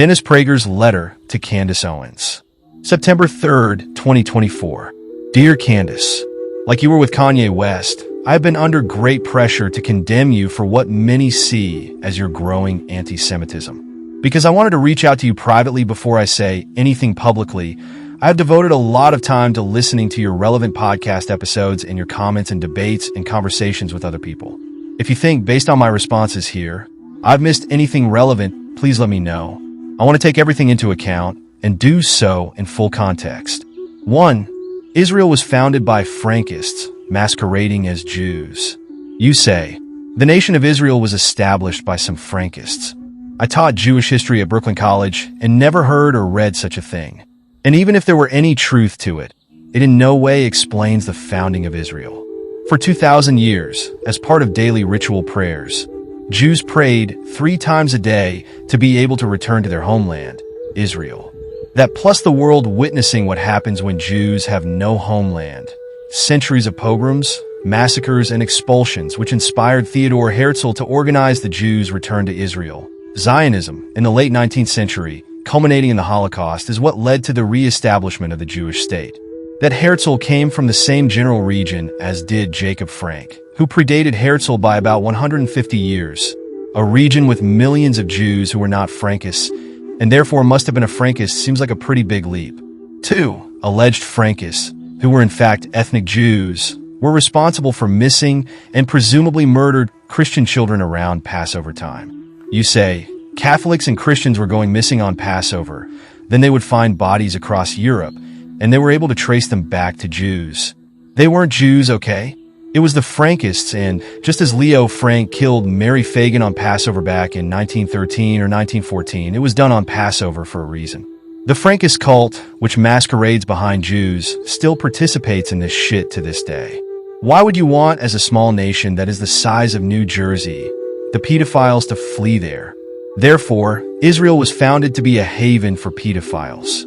Dennis Prager's letter to Candace Owens. September 3rd, 2024. Dear Candace, like you were with Kanye West, I have been under great pressure to condemn you for what many see as your growing anti-Semitism. Because I wanted to reach out to you privately before I say anything publicly, I have devoted a lot of time to listening to your relevant podcast episodes and your comments and debates and conversations with other people. If you think, based on my responses here, I've missed anything relevant, please let me know. I want to take everything into account and do so in full context. 1. Israel was founded by Frankists masquerading as Jews. You say, the nation of Israel was established by some Frankists. I taught Jewish history at Brooklyn College and never heard or read such a thing. And even if there were any truth to it, it in no way explains the founding of Israel. For 2,000 years, as part of daily ritual prayers, Jews prayed 3 times a day to be able to return to their homeland, Israel. That plus the world witnessing what happens when Jews have no homeland. Centuries of pogroms, massacres, and expulsions which inspired Theodor Herzl to organize the Jews' return to Israel. Zionism, in the late 19th century, culminating in the Holocaust, is what led to the re-establishment of the Jewish state. That Herzl came from the same general region as did Jacob Frank, who predated Herzl by about 150 years, a region with millions of Jews who were not Frankists, and therefore must have been a Frankist, seems like a pretty big leap. 2. Alleged Frankists, who were in fact ethnic Jews, were responsible for missing and presumably murdered Christian children around Passover time. You say, Catholics and Christians were going missing on Passover, then they would find bodies across Europe, and they were able to trace them back to Jews. They weren't Jews, okay? It was the Frankists, and just as Leo Frank killed Mary Fagan on Passover back in 1913 or 1914, it was done on Passover for a reason. The Frankist cult, which masquerades behind Jews, still participates in this shit to this day. Why would you want, as a small nation that is the size of New Jersey, the pedophiles to flee there? Therefore, Israel was founded to be a haven for pedophiles,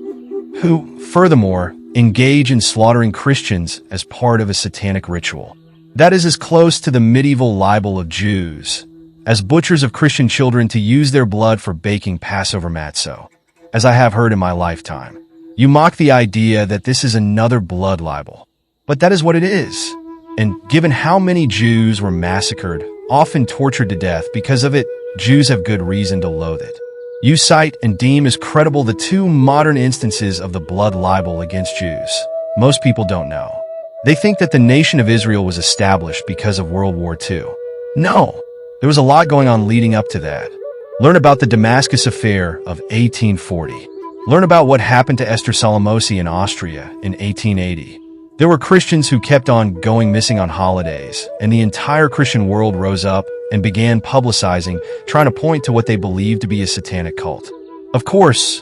who, furthermore, engage in slaughtering Christians as part of a satanic ritual. That is as close to the medieval libel of Jews, as butchers of Christian children to use their blood for baking Passover matzo, as I have heard in my lifetime. You mock the idea that this is another blood libel, but that is what it is. And given how many Jews were massacred, often tortured to death because of it, Jews have good reason to loathe it. You cite and deem as credible the 2 modern instances of the blood libel against Jews. Most people don't know. They think that the nation of Israel was established because of World War II. No, there was a lot going on leading up to that. Learn about the Damascus Affair of 1840. Learn about what happened to Esther Salamosi in Austria in 1880. There were Christians who kept on going missing on holidays, and the entire Christian world rose up and began publicizing, trying to point to what they believed to be a satanic cult. Of course,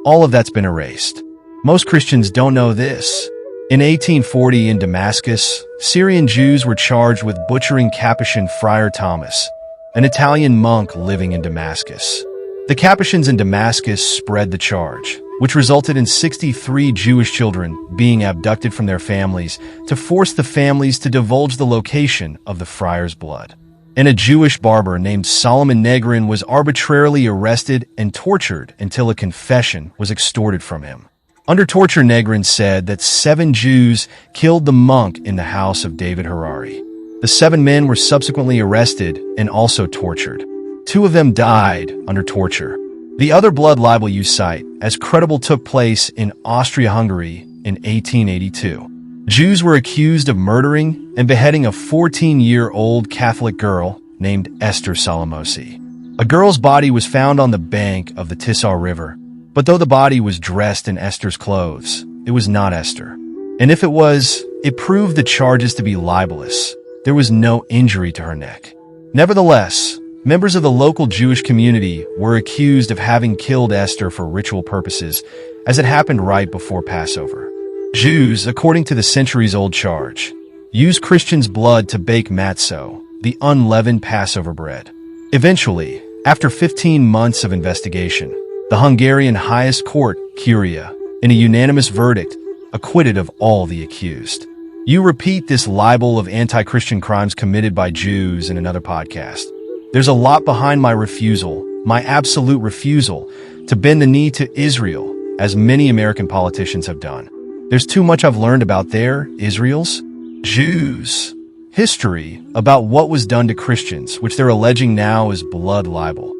all of that's been erased. Most Christians don't know this. In 1840 in Damascus, Syrian Jews were charged with butchering Capuchin Friar Thomas, an Italian monk living in Damascus. The Capuchins in Damascus spread the charge, which resulted in 63 Jewish children being abducted from their families to force the families to divulge the location of the friar's blood. And a Jewish barber named Solomon Negrin was arbitrarily arrested and tortured until a confession was extorted from him. Under torture, Negrin said that 7 Jews killed the monk in the house of David Harari. The 7 men were subsequently arrested and also tortured. 2 of them died under torture. The other blood libel you cite as credible took place in Austria-Hungary in 1882. Jews were accused of murdering and beheading a 14-year-old Catholic girl named Esther Salamosi. A girl's body was found on the bank of the Tisza River, but though the body was dressed in Esther's clothes, it was not Esther. And if it was, it proved the charges to be libelous. There was no injury to her neck. Nevertheless, members of the local Jewish community were accused of having killed Esther for ritual purposes, as it happened right before Passover. Jews, according to the centuries-old charge, used Christians' blood to bake matzo, the unleavened Passover bread. Eventually, after 15 months of investigation, the Hungarian highest court, Curia, in a unanimous verdict, acquitted of all the accused. You repeat this libel of anti-Christian crimes committed by Jews in another podcast. There's a lot behind my refusal, my absolute refusal, to bend the knee to Israel, as many American politicians have done. There's too much I've learned about Israel's Jews' history, about what was done to Christians, which they're alleging now is blood libel.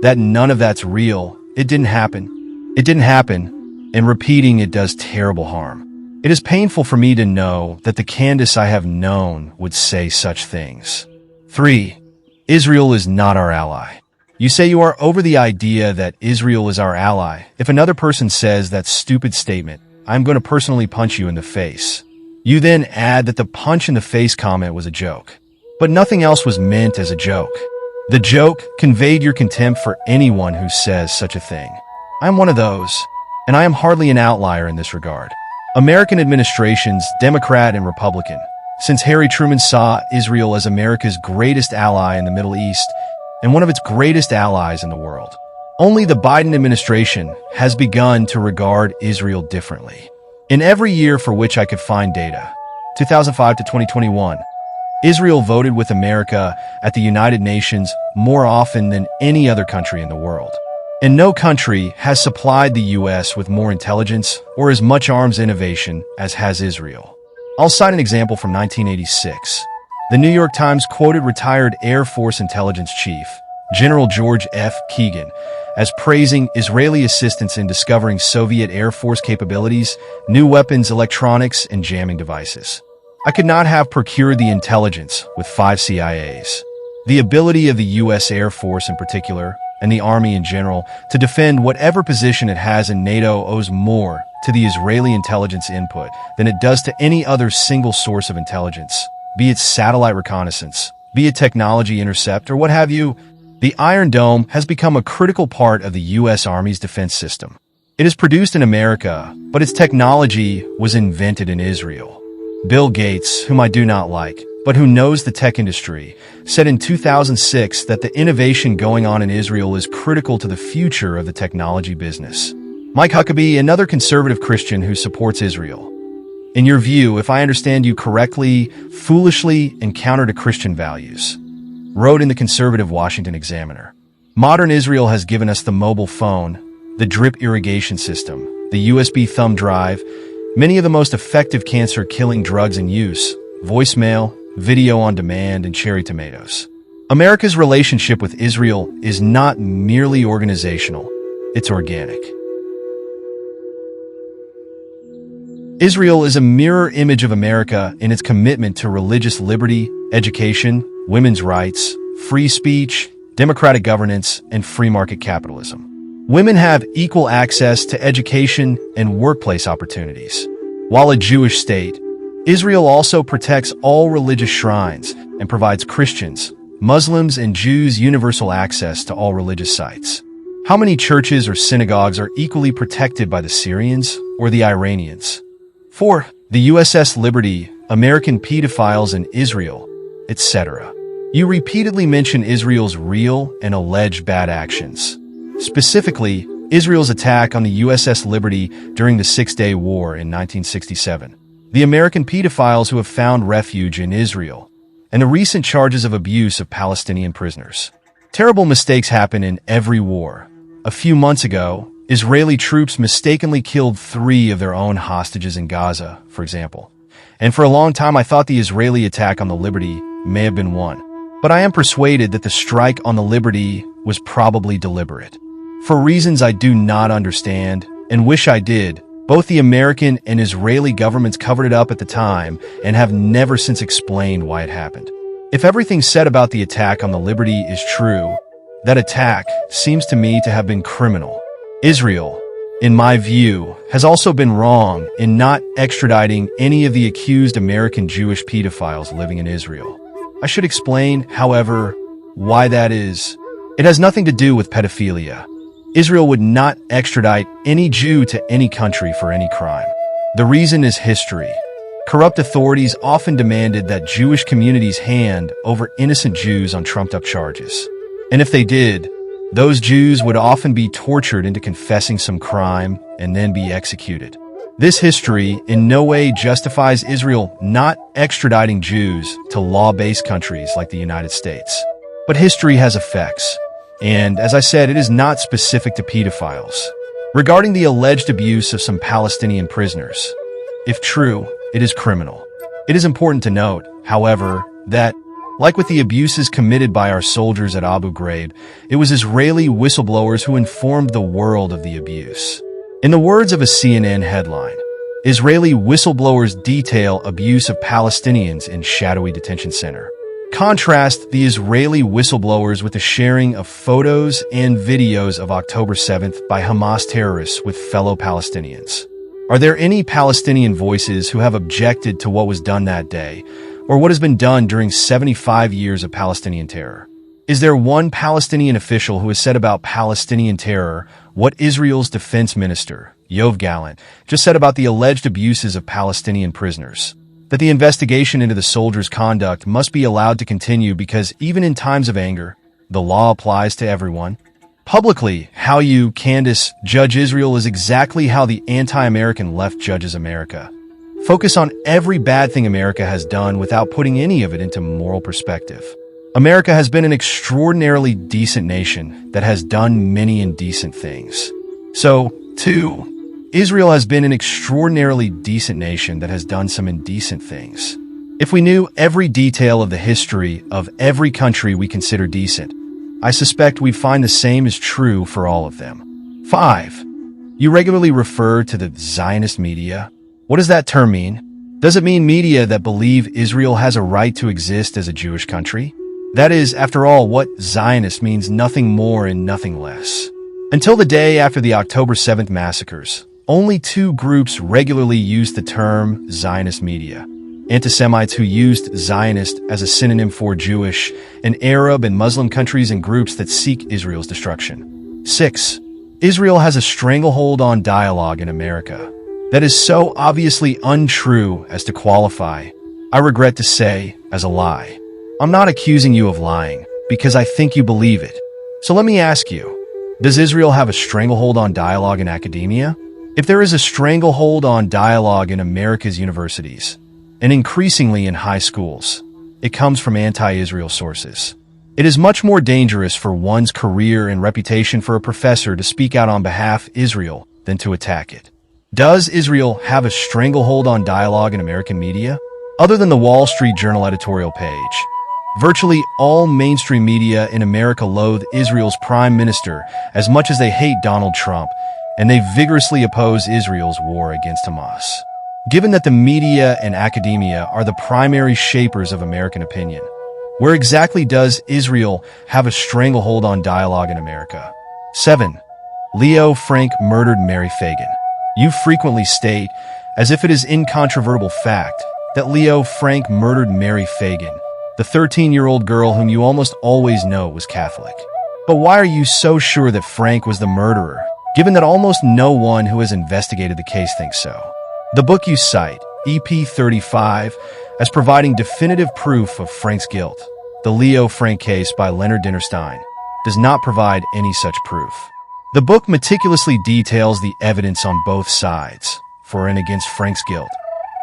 That none of that's real. It didn't happen. It didn't happen, and repeating it does terrible harm. It is painful for me to know that the Candace I have known would say such things. 3. Israel is not our ally. You say you are over the idea that Israel is our ally. If another person says that stupid statement, I'm going to personally punch you in the face. You then add that the punch in the face comment was a joke. But nothing else was meant as a joke. The joke conveyed your contempt for anyone who says such a thing. I am one of those, and I am hardly an outlier in this regard. American administrations, Democrat and Republican, since Harry Truman saw Israel as America's greatest ally in the Middle East and one of its greatest allies in the world. Only the Biden administration has begun to regard Israel differently. In every year for which I could find data, 2005 to 2021, Israel voted with America at the United Nations more often than any other country in the world. And no country has supplied the U.S. with more intelligence or as much arms innovation as has Israel. I'll cite an example from 1986. The New York Times quoted retired Air Force Intelligence Chief, General George F. Keegan, as praising Israeli assistance in discovering Soviet Air Force capabilities, new weapons, electronics, and jamming devices. I could not have procured the intelligence with 5 CIAs. The ability of the U.S. Air Force in particular, and the Army in general, to defend whatever position it has in NATO owes more to the Israeli intelligence input than it does to any other single source of intelligence, be it satellite reconnaissance, be it technology intercept, or what have you. The Iron Dome has become a critical part of the U.S. Army's defense system. It is produced in America, but its technology was invented in Israel. Bill Gates, whom I do not like, but who knows the tech industry, said in 2006 that the innovation going on in Israel is critical to the future of the technology business. Mike Huckabee, another conservative Christian who supports Israel. In your view, if I understand you correctly, foolishly and counter to Christian values, wrote in the conservative Washington Examiner. Modern Israel has given us the mobile phone, the drip irrigation system, the USB thumb drive, many of the most effective cancer-killing drugs in use, voicemail, video on demand, and cherry tomatoes. America's relationship with Israel is not merely organizational, it's organic. Israel is a mirror image of America in its commitment to religious liberty, education, women's rights, free speech, democratic governance, and free market capitalism. Women have equal access to education and workplace opportunities. While a Jewish state, Israel also protects all religious shrines and provides Christians, Muslims, and Jews universal access to all religious sites. How many churches or synagogues are equally protected by the Syrians or the Iranians? 4. The USS Liberty, American pedophiles in Israel, etc. You repeatedly mention Israel's real and alleged bad actions. Specifically, Israel's attack on the USS Liberty during the Six-Day War in 1967, the American pedophiles who have found refuge in Israel, and the recent charges of abuse of Palestinian prisoners. Terrible mistakes happen in every war. A few months ago, Israeli troops mistakenly killed 3 of their own hostages in Gaza, for example. And for a long time I thought the Israeli attack on the Liberty may have been one. But I am persuaded that the strike on the Liberty was probably deliberate. For reasons I do not understand, and wish I did, both the American and Israeli governments covered it up at the time and have never since explained why it happened. If everything said about the attack on the Liberty is true, that attack seems to me to have been criminal. Israel, in my view, has also been wrong in not extraditing any of the accused American Jewish pedophiles living in Israel. I should explain, however, why that is. It has nothing to do with pedophilia. Israel would not extradite any Jew to any country for any crime. The reason is history. Corrupt authorities often demanded that Jewish communities hand over innocent Jews on trumped-up charges. And if they did, those Jews would often be tortured into confessing some crime and then be executed. This history in no way justifies Israel not extraditing Jews to law-based countries like the United States. But history has effects. And as I said, it is not specific to pedophiles. Regarding the alleged abuse of some Palestinian prisoners, if true, it is criminal. It is important to note, however, that, like with the abuses committed by our soldiers at Abu Ghraib, it was Israeli whistleblowers who informed the world of the abuse. In the words of a CNN headline, Israeli whistleblowers detail abuse of Palestinians in shadowy detention center. Contrast the Israeli whistleblowers with the sharing of photos and videos of October 7th by Hamas terrorists with fellow Palestinians. Are there any Palestinian voices who have objected to what was done that day, or what has been done during 75 years of Palestinian terror? Is there one Palestinian official who has said about Palestinian terror what Israel's defense minister, Yoav Gallant, just said about the alleged abuses of Palestinian prisoners? That the investigation into the soldiers' conduct must be allowed to continue because even in times of anger, the law applies to everyone? Publicly, how you, Candace, judge Israel is exactly how the anti-American left judges America. Focus on every bad thing America has done without putting any of it into moral perspective. America has been an extraordinarily decent nation that has done many indecent things. So, too, Israel has been an extraordinarily decent nation that has done some indecent things. If we knew every detail of the history of every country we consider decent, I suspect we'd find the same is true for all of them. 5. You regularly refer to the Zionist media. What does that term mean? Does it mean media that believe Israel has a right to exist as a Jewish country? That is, after all, what Zionist means nothing more and nothing less. Until the day after the October 7th massacres, only two groups regularly used the term Zionist media: anti-Semites who used Zionist as a synonym for Jewish, and Arab and Muslim countries and groups that seek Israel's destruction. 6. Israel has a stranglehold on dialogue in America. That is so obviously untrue as to qualify, I regret to say, as a lie. I'm not accusing you of lying, because I think you believe it. So let me ask you, does Israel have a stranglehold on dialogue in academia? If there is a stranglehold on dialogue in America's universities, and increasingly in high schools, it comes from anti-Israel sources. It is much more dangerous for one's career and reputation for a professor to speak out on behalf of Israel than to attack it. Does Israel have a stranglehold on dialogue in American media? Other than the Wall Street Journal editorial page, virtually all mainstream media in America loathe Israel's prime minister as much as they hate Donald Trump, and they vigorously oppose Israel's war against Hamas. Given that the media and academia are the primary shapers of American opinion, where exactly does Israel have a stranglehold on dialogue in America? 7. Leo Frank murdered Mary Fagan. You frequently state, as if it is incontrovertible fact, that Leo Frank murdered Mary Fagan, the 13-year-old girl whom you almost always know was Catholic. But why are you so sure that Frank was the murderer, given that almost no one who has investigated the case thinks so? The book you cite, EP 35, as providing definitive proof of Frank's guilt, The Leo Frank Case by Leonard Dinnerstein, does not provide any such proof. The book meticulously details the evidence on both sides, for and against Frank's guilt,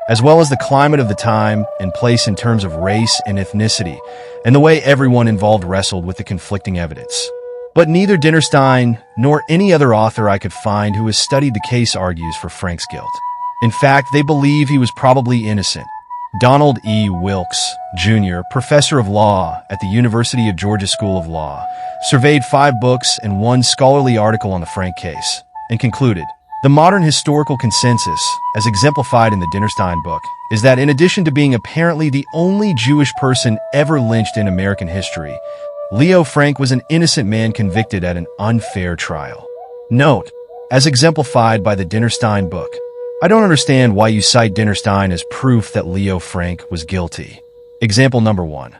as well as the climate of the time and place in terms of race and ethnicity, and the way everyone involved wrestled with the conflicting evidence. But neither Dinnerstein nor any other author I could find who has studied the case argues for Frank's guilt. In fact, they believe he was probably innocent. Donald E. Wilkes, Jr., professor of law at the University of Georgia School of Law, surveyed 5 books and 1 scholarly article on the Frank case, and concluded, the modern historical consensus, as exemplified in the Dinnerstein book, is that in addition to being apparently the only Jewish person ever lynched in American history, Leo Frank was an innocent man convicted at an unfair trial. Note, as exemplified by the Dinnerstein book, I don't understand why you cite Dinnerstein as proof that Leo Frank was guilty. Example number 1.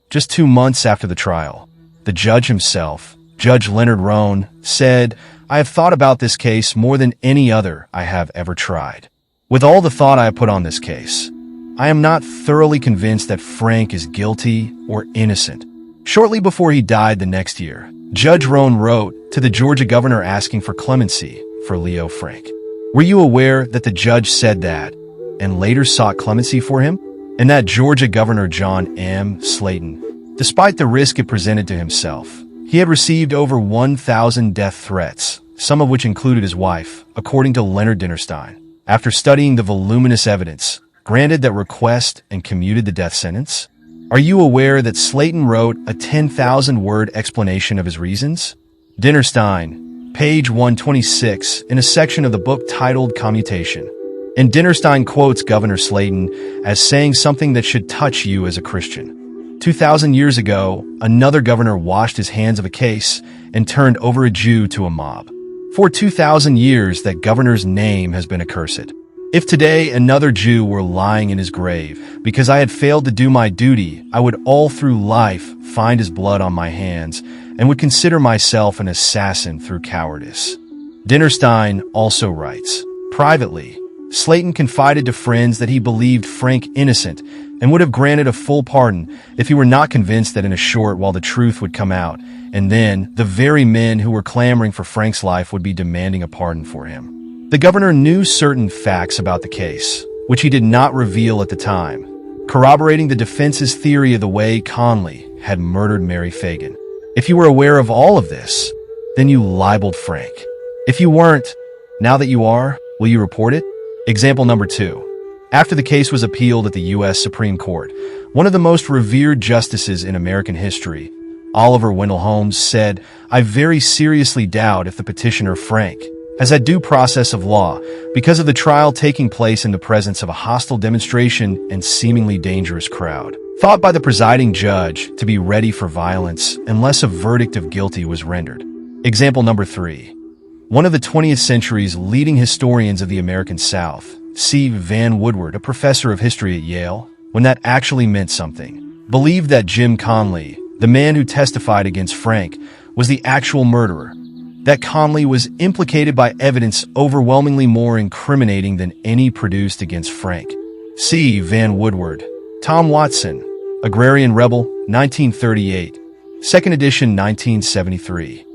Just 2 months after the trial, the judge himself, Judge Leonard Rohn, said, I have thought about this case more than any other I have ever tried. With all the thought I have put on this case, I am not thoroughly convinced that Frank is guilty or innocent. Shortly before he died the next year, Judge Rohn wrote to the Georgia governor asking for clemency for Leo Frank. Were you aware that the judge said that, and later sought clemency for him? And that Georgia Governor John M. Slayton, despite the risk it presented to himself, He had received over 1,000 death threats, some of which included his wife, according to Leonard Dinnerstein. After studying the voluminous evidence, granted that request and commuted the death sentence? Are you aware that Slayton wrote a 10,000-word explanation of his reasons? Dinnerstein, page 126, in a section of the book titled Commutation. And Dinnerstein quotes Governor Slayton as saying something that should touch you as a Christian. 2,000 years ago, another governor washed his hands of a case and turned over a Jew to a mob. For 2,000 years, that governor's name has been accursed. If today another Jew were lying in his grave because I had failed to do my duty, I would all through life find his blood on my hands and would consider myself an assassin through cowardice. Dinnerstein also writes, privately, Slayton confided to friends that he believed Frank innocent and would have granted a full pardon if he were not convinced that in a short while the truth would come out, and then the very men who were clamoring for Frank's life would be demanding a pardon for him. The governor knew certain facts about the case, which he did not reveal at the time, corroborating the defense's theory of the way Conley had murdered Mary Fagan. If you were aware of all of this, then you libeled Frank. If you weren't, now that you are, will you report it? Example number 2. After the case was appealed at the U.S. Supreme Court, one of the most revered justices in American history, Oliver Wendell Holmes, said, I very seriously doubt if the petitioner, Frank, has had due process of law because of the trial taking place in the presence of a hostile demonstration and seemingly dangerous crowd, thought by the presiding judge to be ready for violence unless a verdict of guilty was rendered. Example number 3. One of the 20th century's leading historians of the American South, C. Van Woodward, a professor of history at Yale, when that actually meant something, believed that Jim Conley, the man who testified against Frank, was the actual murderer, that Conley was implicated by evidence overwhelmingly more incriminating than any produced against Frank. C. Van Woodward. Tom Watson, Agrarian Rebel, 1938. Second edition, 1973.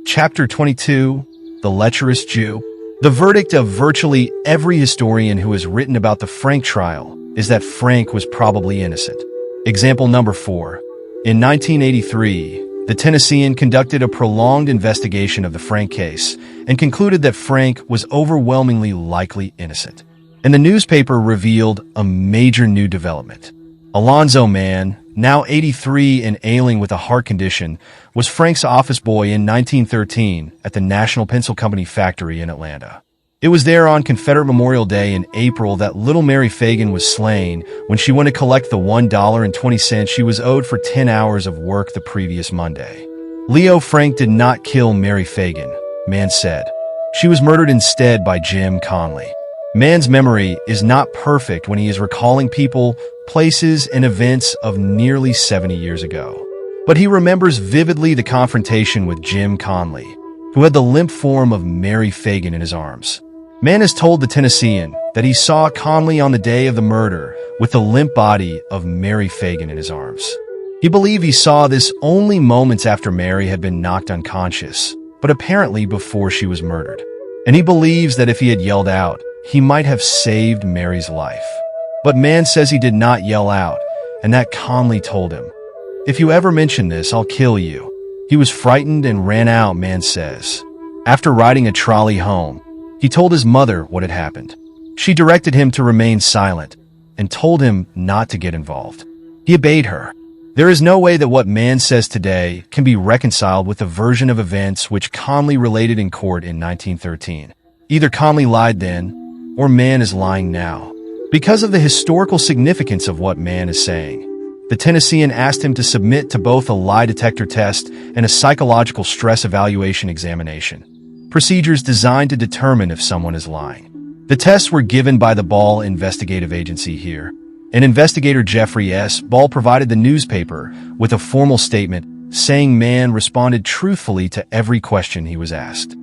Chapter 22, The Lecherous Jew. The verdict of virtually every historian who has written about the Frank trial is that Frank was probably innocent. Example number 4. In 1983, the Tennessean conducted a prolonged investigation of the Frank case and concluded that Frank was overwhelmingly likely innocent. And the newspaper revealed a major new development. Alonzo Mann, now 83 and ailing with a heart condition, was Frank's office boy in 1913 at the National Pencil Company factory in Atlanta. It was there on Confederate Memorial Day in April that little Mary Fagan was slain when she went to collect the $1.20 she was owed for 10 hours of work the previous Monday. Leo Frank did not kill Mary Fagan, Mann said. She was murdered instead by Jim Conley. Mann's memory is not perfect when he is recalling people, places, and events of nearly 70 years ago. But he remembers vividly the confrontation with Jim Conley, who had the limp form of Mary Fagan in his arms. Mann has told the Tennessean that he saw Conley on the day of the murder with the limp body of Mary Fagan in his arms. He believed he saw this only moments after Mary had been knocked unconscious, but apparently before she was murdered. And he believes that if he had yelled out, he might have saved Mary's life. But Mann says he did not yell out, and that Conley told him, "If you ever mention this, I'll kill you." He was frightened and ran out, Mann says. After riding a trolley home, he told his mother what had happened. She directed him to remain silent and told him not to get involved. He obeyed her. There is no way that what Mann says today can be reconciled with the version of events which Conley related in court in 1913. Either Conley lied then, or Mann is lying now. Because of the historical significance of what Mann is saying, the Tennessean asked him to submit to both a lie detector test and a psychological stress evaluation examination, procedures designed to determine if someone is lying. The tests were given by the Ball Investigative Agency here, and investigator Jeffrey S. Ball provided the newspaper with a formal statement saying Mann responded truthfully to every question he was asked.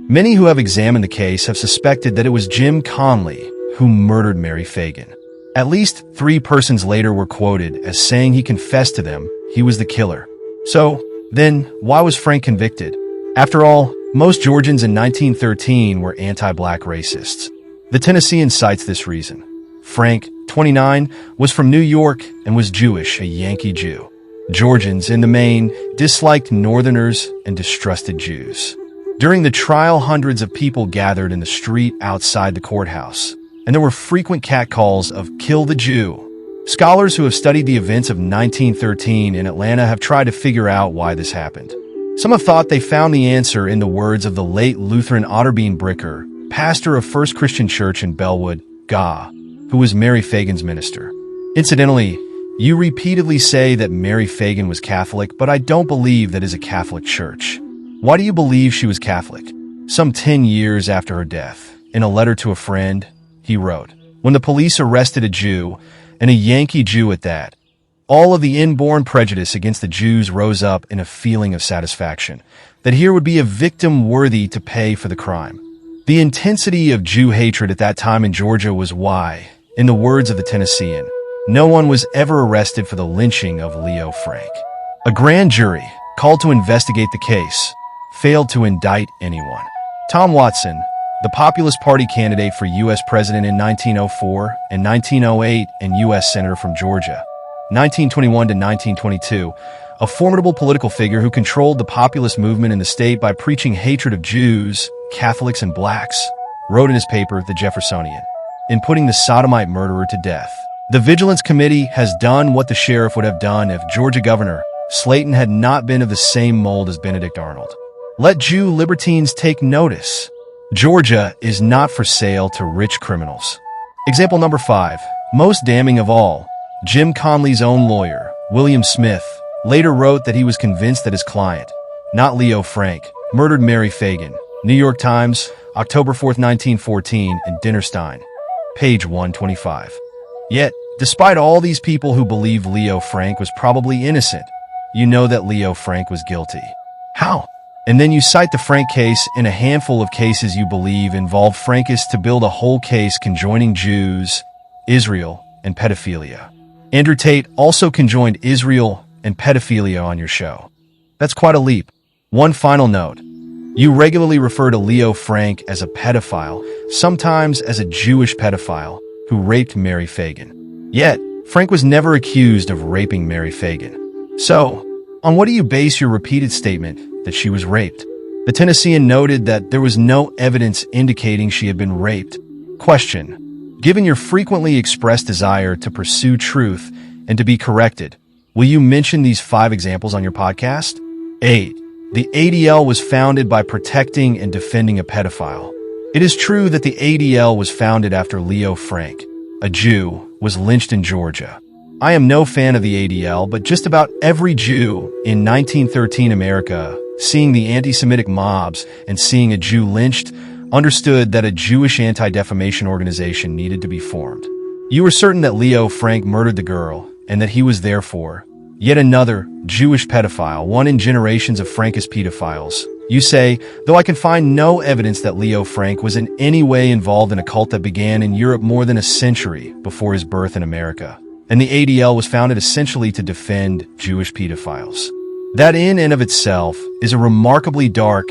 Many who have examined the case have suspected that it was Jim Conley who murdered Mary Fagan. At least 3 persons later were quoted as saying he confessed to them he was the killer. So, then, why was Frank convicted? After all, most Georgians in 1913 were anti-black racists. The Tennessean cites this reason. Frank, 29, was from New York and was Jewish, a Yankee Jew. Georgians, in the main, disliked Northerners and distrusted Jews. During the trial, hundreds of people gathered in the street outside the courthouse, and there were frequent catcalls of "Kill the Jew." Scholars who have studied the events of 1913 in Atlanta have tried to figure out why this happened. Some have thought they found the answer in the words of the late Lutheran Otterbein Bricker, pastor of First Christian Church in Bellwood, GA, who was Mary Fagan's minister. Incidentally, you repeatedly say that Mary Fagan was Catholic, but I don't believe that is a Catholic church. Why do you believe she was Catholic? Some 10 years after her death, in a letter to a friend, he wrote, "When the police arrested a Jew, and a Yankee Jew at that, all of the inborn prejudice against the Jews rose up in a feeling of satisfaction, that here would be a victim worthy to pay for the crime." The intensity of Jew hatred at that time in Georgia was why, in the words of the Tennessean, no one was ever arrested for the lynching of Leo Frank. A grand jury, called to investigate the case, failed to indict anyone. Tom Watson, the Populist Party candidate for U.S. President in 1904 and 1908 and U.S. Senator from Georgia, 1921 to 1922, a formidable political figure who controlled the populist movement in the state by preaching hatred of Jews, Catholics, and blacks, wrote in his paper, The Jeffersonian, in putting the sodomite murderer to death. The Vigilance Committee has done what the sheriff would have done if Georgia Governor Slayton had not been of the same mold as Benedict Arnold. Let Jew libertines take notice. Georgia is not for sale to rich criminals. Example number 5, most damning of all, Jim Conley's own lawyer, William Smith, later wrote that he was convinced that his client, not Leo Frank, murdered Mary Fagan. New York Times, October 4, 1914, and Dinnerstein, page 125. Yet, despite all these people who believe Leo Frank was probably innocent, you know that Leo Frank was guilty. How? And then you cite the Frank case in a handful of cases you believe involved Frankists to build a whole case conjoining Jews, Israel, and pedophilia. Andrew Tate also conjoined Israel and pedophilia on your show. That's quite a leap. One final note. You regularly refer to Leo Frank as a pedophile, sometimes as a Jewish pedophile, who raped Mary Fagan. Yet, Frank was never accused of raping Mary Fagan. So, on what do you base your repeated statement that she was raped? The Tennessean noted that there was no evidence indicating she had been raped. Question: given your frequently expressed desire to pursue truth and to be corrected, will you mention these 5 examples on your podcast? 8. The ADL was founded by protecting and defending a pedophile. It is true that the ADL was founded after Leo Frank, a Jew, was lynched in Georgia. I am no fan of the ADL, but just about every Jew in 1913 America, seeing the anti-Semitic mobs and seeing a Jew lynched, understood that a Jewish anti-defamation organization needed to be formed. You were certain that Leo Frank murdered the girl, and that he was therefore yet another Jewish pedophile, one in generations of Frankist pedophiles. You say, though I can find no evidence that Leo Frank was in any way involved in a cult that began in Europe more than a century before his birth in America, and the ADL was founded essentially to defend Jewish pedophiles. That in and of itself is a remarkably dark,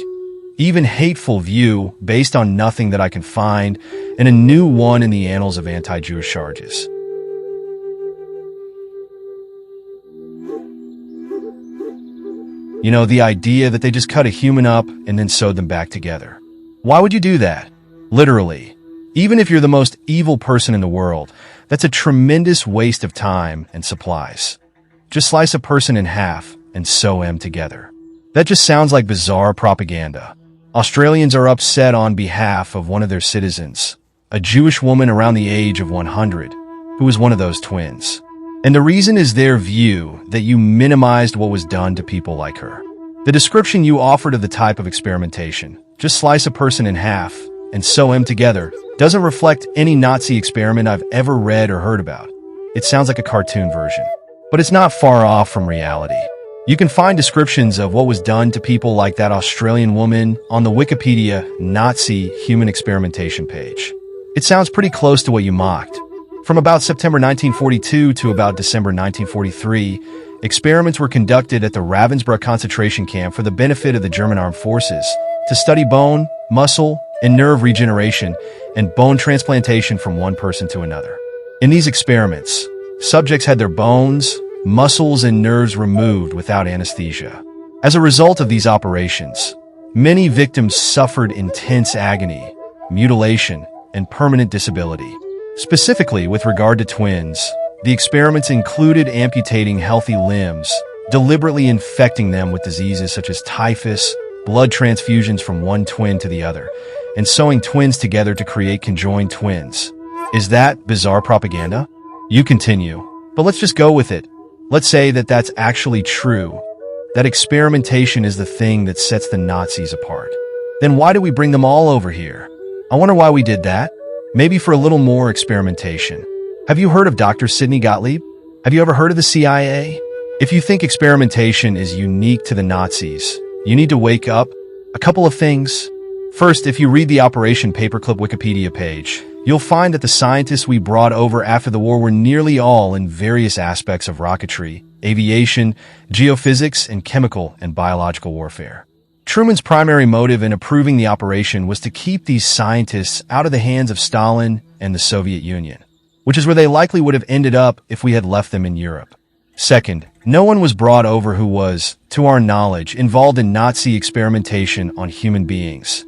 even hateful view based on nothing that I can find, and a new one in the annals of anti-Jewish charges. You know, the idea that they just cut a human up and then sewed them back together. Why would you do that? Literally. Even if you're the most evil person in the world, that's a tremendous waste of time and supplies. Just slice a person in half and sew them together. That just sounds like bizarre propaganda. Australians are upset on behalf of one of their citizens, a Jewish woman around the age of 100, who was one of those twins. And the reason is their view that you minimized what was done to people like her. The description you offered of the type of experimentation, just slice a person in half and sew them together, doesn't reflect any Nazi experiment I've ever read or heard about. It sounds like a cartoon version, but it's not far off from reality. You can find descriptions of what was done to people like that Australian woman on the Wikipedia Nazi human experimentation page. It sounds pretty close to what you mocked. From about September 1942 to about December 1943, experiments were conducted at the Ravensbrück concentration camp for the benefit of the German armed forces to study bone, muscle, and nerve regeneration and bone transplantation from one person to another. In these experiments, subjects had their bones, muscles and nerves removed without anesthesia. As a result of these operations, many victims suffered intense agony, mutilation, and permanent disability. Specifically, with regard to twins, the experiments included amputating healthy limbs, deliberately infecting them with diseases such as typhus, blood transfusions from one twin to the other, and sewing twins together to create conjoined twins. Is that bizarre propaganda? You continue, but let's just go with it. Let's say that that's actually true, that experimentation is the thing that sets the Nazis apart. Then why do we bring them all over here? I wonder why we did that. Maybe for a little more experimentation. Have you heard of Dr. Sidney Gottlieb? Have you ever heard of the CIA? If you think experimentation is unique to the Nazis, you need to wake up. A couple of things. First, if you read the Operation Paperclip Wikipedia page, you'll find that the scientists we brought over after the war were nearly all in various aspects of rocketry, aviation, geophysics, and chemical and biological warfare. Truman's primary motive in approving the operation was to keep these scientists out of the hands of Stalin and the Soviet Union, which is where they likely would have ended up if we had left them in Europe. Second, no one was brought over who was, to our knowledge, involved in Nazi experimentation on human beings.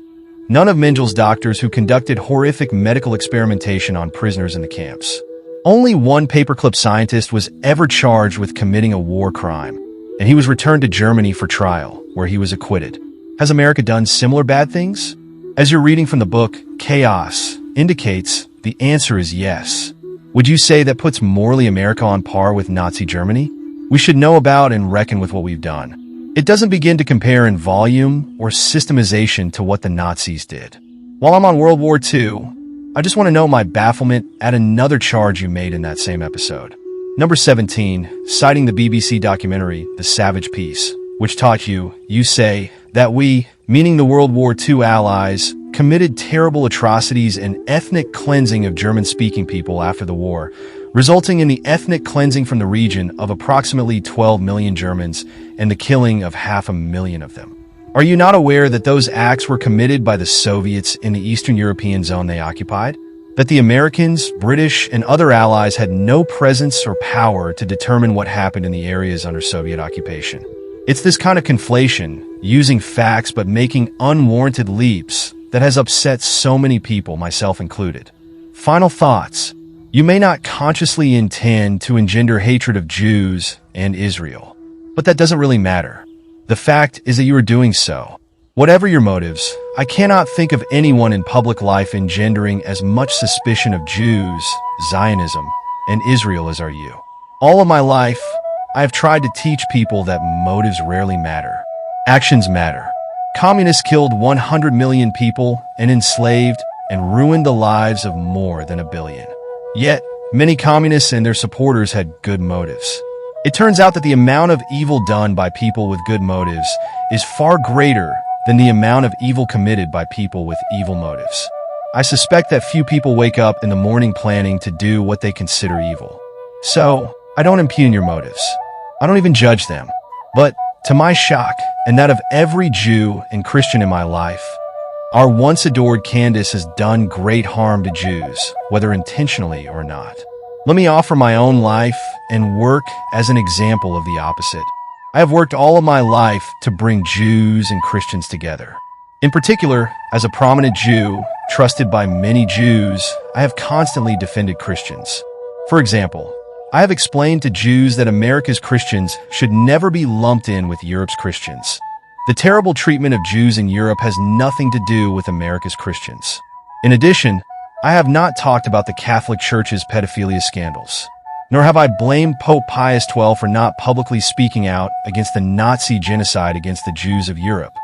None of Mengel's doctors who conducted horrific medical experimentation on prisoners in the camps. Only one paperclip scientist was ever charged with committing a war crime, and he was returned to Germany for trial, where he was acquitted. Has America done similar bad things? As you're reading from the book, Chaos indicates the answer is yes. Would you say that puts morally America on par with Nazi Germany? We should know about and reckon with what we've done. It doesn't begin to compare in volume or systemization to what the Nazis did. While I'm on World War II, I just want to note my bafflement at another charge you made in that same episode. Number 17, citing the BBC documentary, The Savage Peace, which taught you say, that we, meaning the World War II allies, committed terrible atrocities and ethnic cleansing of German-speaking people after the war, resulting in the ethnic cleansing from the region of approximately 12 million Germans and the killing of 500,000 of them. Are you not aware that those acts were committed by the Soviets in the Eastern European zone they occupied? That the Americans, British, and other allies had no presence or power to determine what happened in the areas under Soviet occupation? It's this kind of conflation, using facts but making unwarranted leaps, that has upset so many people, myself included. Final thoughts. You may not consciously intend to engender hatred of Jews and Israel, but that doesn't really matter. The fact is that you are doing so. Whatever your motives, I cannot think of anyone in public life engendering as much suspicion of Jews, Zionism, and Israel as are you. All of my life, I have tried to teach people that motives rarely matter. Actions matter. Communists killed 100 million people and enslaved and ruined the lives of more than 1 billion. Yet, many communists and their supporters had good motives. It turns out that the amount of evil done by people with good motives is far greater than the amount of evil committed by people with evil motives. I suspect that few people wake up in the morning planning to do what they consider evil. So, I don't impugn your motives. I don't even judge them. But, to my shock, and that of every Jew and Christian in my life, our once adored Candace has done great harm to Jews, whether intentionally or not. Let me offer my own life and work as an example of the opposite. I have worked all of my life to bring Jews and Christians together. In particular, as a prominent Jew, trusted by many Jews, I have constantly defended Christians. For example, I have explained to Jews that America's Christians should never be lumped in with Europe's Christians. The terrible treatment of Jews in Europe has nothing to do with America's Christians. In addition, I have not talked about the Catholic Church's pedophilia scandals, nor have I blamed Pope Pius XII for not publicly speaking out against the Nazi genocide against the Jews of Europe.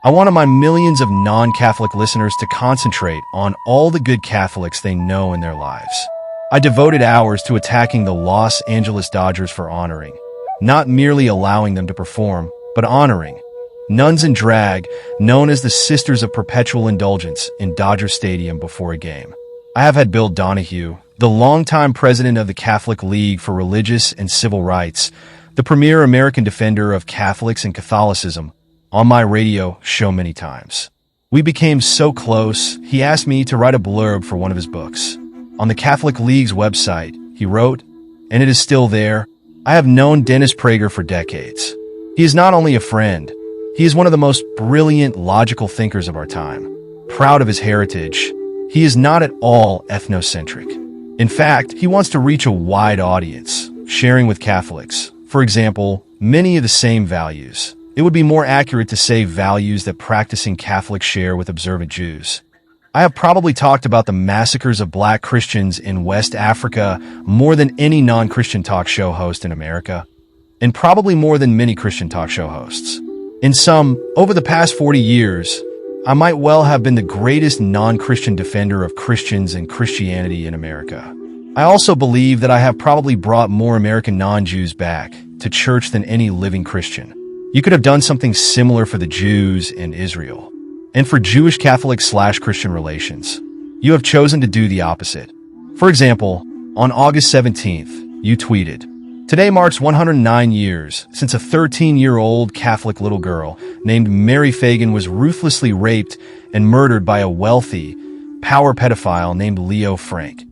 I wanted my millions of non-Catholic listeners to concentrate on all the good Catholics they know in their lives. I devoted hours to attacking the Los Angeles Dodgers for honoring, not merely allowing them to perform, but honoring, nuns in drag, known as the Sisters of Perpetual Indulgence, in Dodger Stadium before a game. I have had Bill Donahue, the longtime president of the Catholic League for Religious and Civil Rights, the premier American defender of Catholics and Catholicism, on my radio show many times. We became so close, he asked me to write a blurb for one of his books. On the Catholic League's website, he wrote, and it is still there, I have known Dennis Prager for decades. He is not only a friend, he is one of the most brilliant, logical thinkers of our time. Proud of his heritage, he is not at all ethnocentric. In fact, he wants to reach a wide audience, sharing with Catholics, for example, many of the same values. It would be more accurate to say values that practicing Catholics share with observant Jews. I have probably talked about the massacres of black Christians in West Africa more than any non-Christian talk show host in America, and probably more than many Christian talk show hosts. In sum, over the past 40 years, I might well have been the greatest non-Christian defender of Christians and Christianity in America. I also believe that I have probably brought more American non-Jews back to church than any living Christian. You could have done something similar for the Jews in Israel. And for Jewish Catholic/Christian relations, you have chosen to do the opposite. For example, on August 17th, you tweeted, "Today marks 109 years since a 13-year-old Catholic little girl named Mary Fagan was ruthlessly raped and murdered by a wealthy, power pedophile named Leo Frank,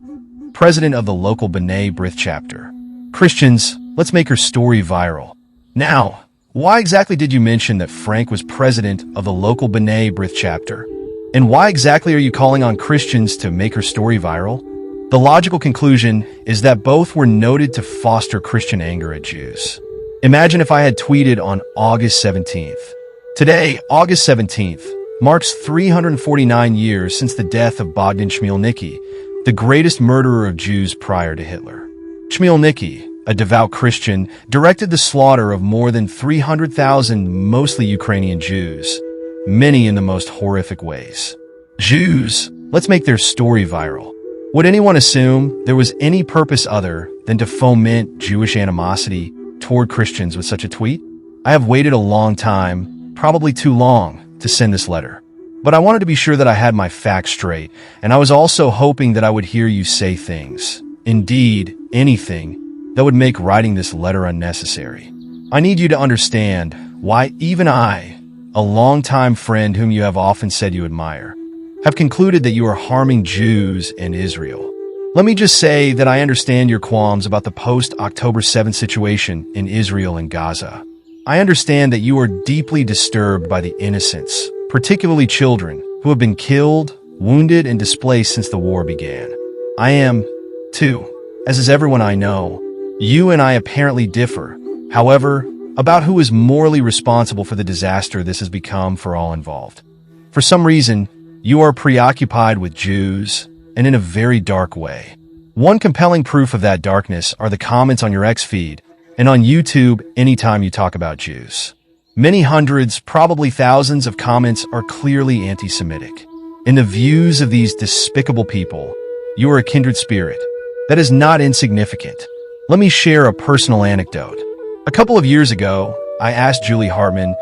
president of the local B'nai B'rith chapter. Christians, let's make her story viral." Now, why exactly did you mention that Frank was president of the local B'nai B'rith chapter? And why exactly are you calling on Christians to make her story viral? The logical conclusion is that both were noted to foster Christian anger at Jews. Imagine if I had tweeted on August 17th. Today, August 17th, marks 349 years since the death of Bogdan Chmielnicki, the greatest murderer of Jews prior to Hitler. Chmielnicki, a devout Christian, directed the slaughter of more than 300,000 mostly Ukrainian Jews, many in the most horrific ways. Jews, let's make their story viral. Would anyone assume there was any purpose other than to foment Jewish animosity toward Christians with such a tweet? I have waited a long time, probably too long, to send this letter. But I wanted to be sure that I had my facts straight, and I was also hoping that I would hear you say things, indeed, anything, that would make writing this letter unnecessary. I need you to understand why even I, a longtime friend whom you have often said you admire, have concluded that you are harming Jews in Israel. Let me just say that I understand your qualms about the post-October 7th situation in Israel and Gaza. I understand that you are deeply disturbed by the innocents, particularly children, who have been killed, wounded, and displaced since the war began. I am, too, as is everyone I know. You and I apparently differ, however, about who is morally responsible for the disaster this has become for all involved. For some reason, you are preoccupied with Jews, and in a very dark way. One compelling proof of that darkness are the comments on your X feed and on YouTube anytime you talk about Jews. Many hundreds, probably thousands of comments are clearly anti-Semitic. In the views of these despicable people, you are a kindred spirit. That is not insignificant. Let me share a personal anecdote. A couple of years ago, I asked Julie Hartman,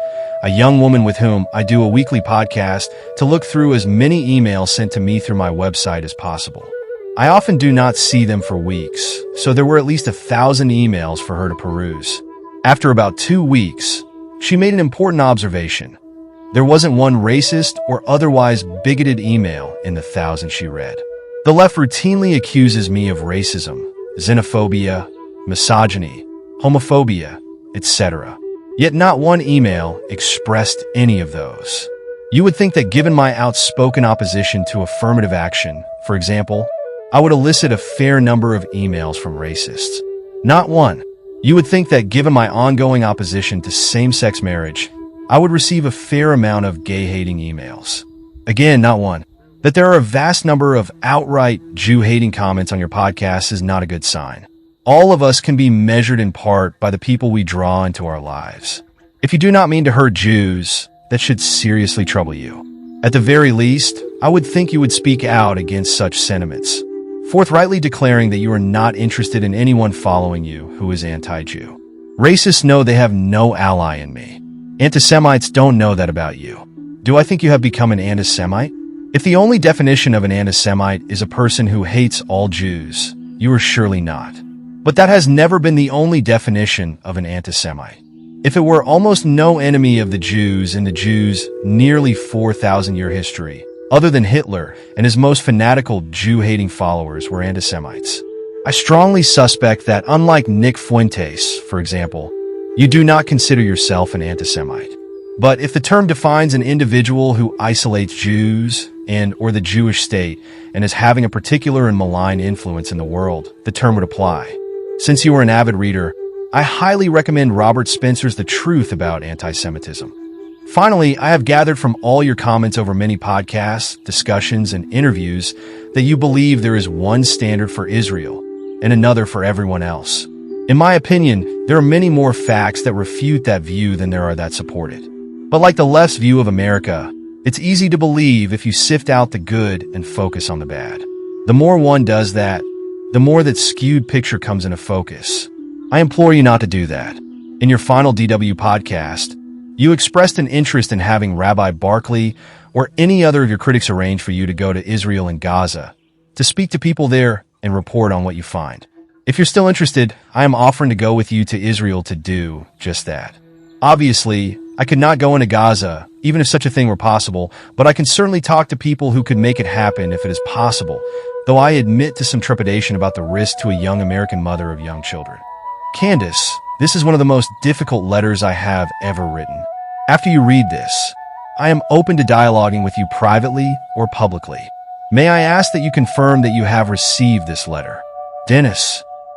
a young woman with whom I do a weekly podcast, to look through as many emails sent to me through my website as possible. I often do not see them for weeks, so there were at least 1,000 emails for her to peruse. After about 2 weeks, she made an important observation. There wasn't one racist or otherwise bigoted email in the 1,000 she read. The left routinely accuses me of racism, xenophobia, misogyny, homophobia, etc. Yet not one email expressed any of those. You would think that given my outspoken opposition to affirmative action, for example, I would elicit a fair number of emails from racists. Not one. You would think that given my ongoing opposition to same-sex marriage, I would receive a fair amount of gay-hating emails. Again, not one. That there are a vast number of outright Jew-hating comments on your podcast is not a good sign. All of us can be measured in part by the people we draw into our lives. If you do not mean to hurt Jews, that should seriously trouble you. At the very least, I would think you would speak out against such sentiments, forthrightly declaring that you are not interested in anyone following you who is anti-Jew. Racists know they have no ally in me. Anti-Semites don't know that about you. Do I think you have become an anti-Semite? If the only definition of an anti-Semite is a person who hates all Jews, you are surely not. But that has never been the only definition of an anti-Semite. If it were almost no enemy of the Jews in the Jews' nearly 4,000-year history, other than Hitler and his most fanatical Jew-hating followers were anti-Semites. I strongly suspect that, unlike Nick Fuentes, for example, you do not consider yourself an anti-Semite. But if the term defines an individual who isolates Jews or the Jewish state and is having a particular and malign influence in the world, the term would apply. Since you are an avid reader, I highly recommend Robert Spencer's The Truth About Anti-Semitism. Finally, I have gathered from all your comments over many podcasts, discussions, and interviews that you believe there is one standard for Israel and another for everyone else. In my opinion, there are many more facts that refute that view than there are that support it. But like the left's view of America, it's easy to believe if you sift out the good and focus on the bad. The more one does that, the more that skewed picture comes into focus. I implore you not to do that. In your final DW podcast, you expressed an interest in having Rabbi Barkley or any other of your critics arrange for you to go to Israel and Gaza to speak to people there and report on what you find. If you're still interested, I am offering to go with you to Israel to do just that. Obviously, I could not go into Gaza, even if such a thing were possible, but I can certainly talk to people who could make it happen if it is possible, though I admit to some trepidation about the risk to a young American mother of young children. Candace, this is one of the most difficult letters I have ever written. After you read this, I am open to dialoguing with you privately or publicly. May I ask that you confirm that you have received this letter? Dennis.